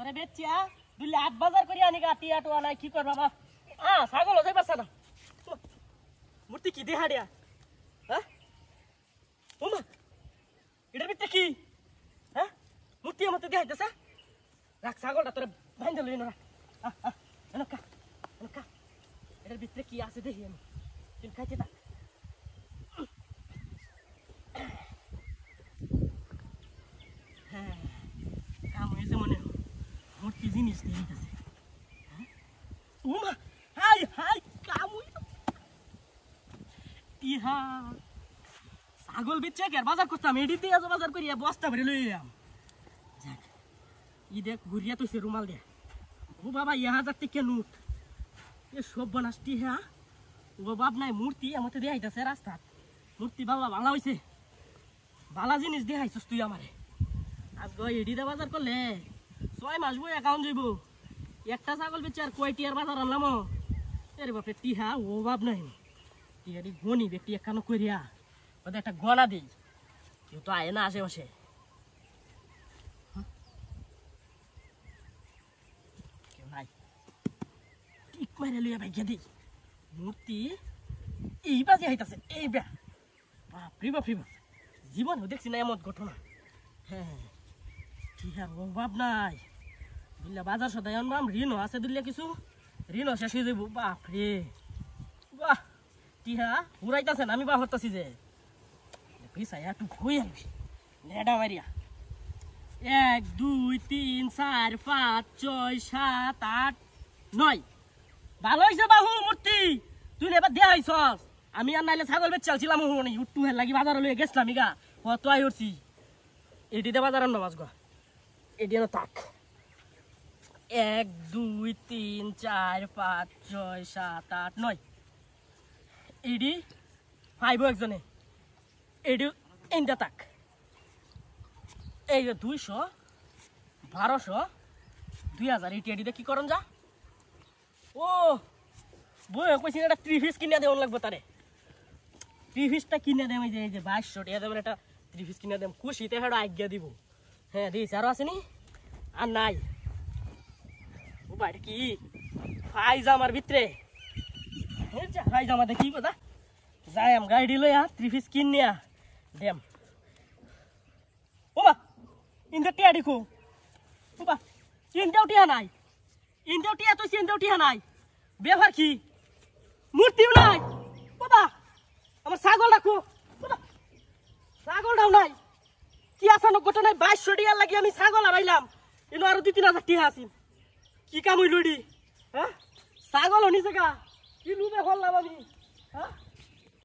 আরে বেচিয়া দুই লাখ বাজার করি আনি গা টিয়া টোয়া নাই কি কর বাবা ছাগল যাই পারছ না মূর্তি কি দেহাড়িয়া হ্যাঁ ওমা এটার ভিতরে কি হ্যাঁ মূর্তি আমার তো দেখাইতেছে রাখ ছাগলটা তোরা ভাইন্দা লই না এনকা এনকা এটার ভিতরে কি আছে দেখি আমি তুই খাইতে থাক হ্যাঁ কাম হয়েছে মনে মূর্তি জিনিস দিয়েছে ওমা হাই হাই কাম ইহা ছাগল বেচে কে বাজার করতাম এডিতে আজ বাজার করিয়া বস্তা ভরে লই এলাম যাক ই দেখ ঘুরিয়া তো সে রুমাল দে ও বাবা 1000 টাকা নোট এ সব বানাসটি হ্যাঁ ও বাপ নাই মূর্তি আমাতে দেখাইতাছে রাস্তা মূর্তি বাবা ভালো হইছে ভালো জিনিস দেখাইছস তুই আমারে আজ গো এডিতে বাজার করলে 6 মাস বই অ্যাকাউন্ট যাইব একটা ছাগল বেচে আর কয়টি আর বাজার আনলাম এর বাপে টিহা ও বাপ নাই টিহারি গনি ব্যক্তি একানো করিয়া ওদের একটা গলা দিই কেউ তো আয় না আশেপাশে কেউ নাই ঠিক মাইরে লইয়া ভাইয়া দিই মূর্তি এই বাজে হইতাছে এই বাপরে বাপরে বাপ জীবন দেখছি না এমন ঘটনা হ্যাঁ টিহার অভাব নাই দিল্লা বাজার সদাই আনবাম ঋণও আছে দিল্লা কিছু ঋণও শেষ হয়ে যাবো বাপরে বাহ টিহা উড়াইতাছে না আমি বা হতাছি যে পিসাইয়া একটু ভুই আনবি নেডা মারিয়া 1 2 3 4 5 6 7 8 9 ভালো হয়েছে বাহু মূর্তি তুই এবার দেখাইছস আমি আর নাইলে ছাগল বেচ চালছিলাম একটু হেল লাগি বাজার লইয়া গেছিলাম ইগা কত আই উঠছি এডিতে বাজার আন নামাজ গা এডি না তাক 1 2 3 4 5 6 7 8 9 এডি 5 একজনে এডি ইন্দা তাক এই যে 200 1200 2000 এই এডিতে কি করন যা ও বই কইছিস এটা 3 পিস কিনে দেওয়া লাগবে তারে 3 পিসটা কিনে দেম এই যে 2200 টাকা দেবেন এটা 3 পিস কিনে দেম খুশিতে হেডা আজ্ঞা দিব হ্যাঁ দিস আর আসেনি আর নাই ও বাইরে কি ফাইজামার ভিতরে ফাইজামা দেখি কথা যাই আম গাড়ি লইয়া 3 পিস কিন নিয়া দেম ওমা ইন্দা টিয়া দেখো ওমা ইন্দাও টিয়া নাই ইন্দাও টিয়া তো ইন্দাও টিয়া নাই ব্যবহার কি মূর্তিও নাই বাবা আমার ছাগল রাখো ছাগলটাও নাই কি আসানো ঘটনায় 2200 টাকা লাগি আমি ছাগল হারাইলাম ইনো আরো 2-3000 টাকা আসিন কি কাম হইল রে হ্যাঁ ছাগল হনি জায়গা কি লুবে হল্লাম আমি হ্যাঁ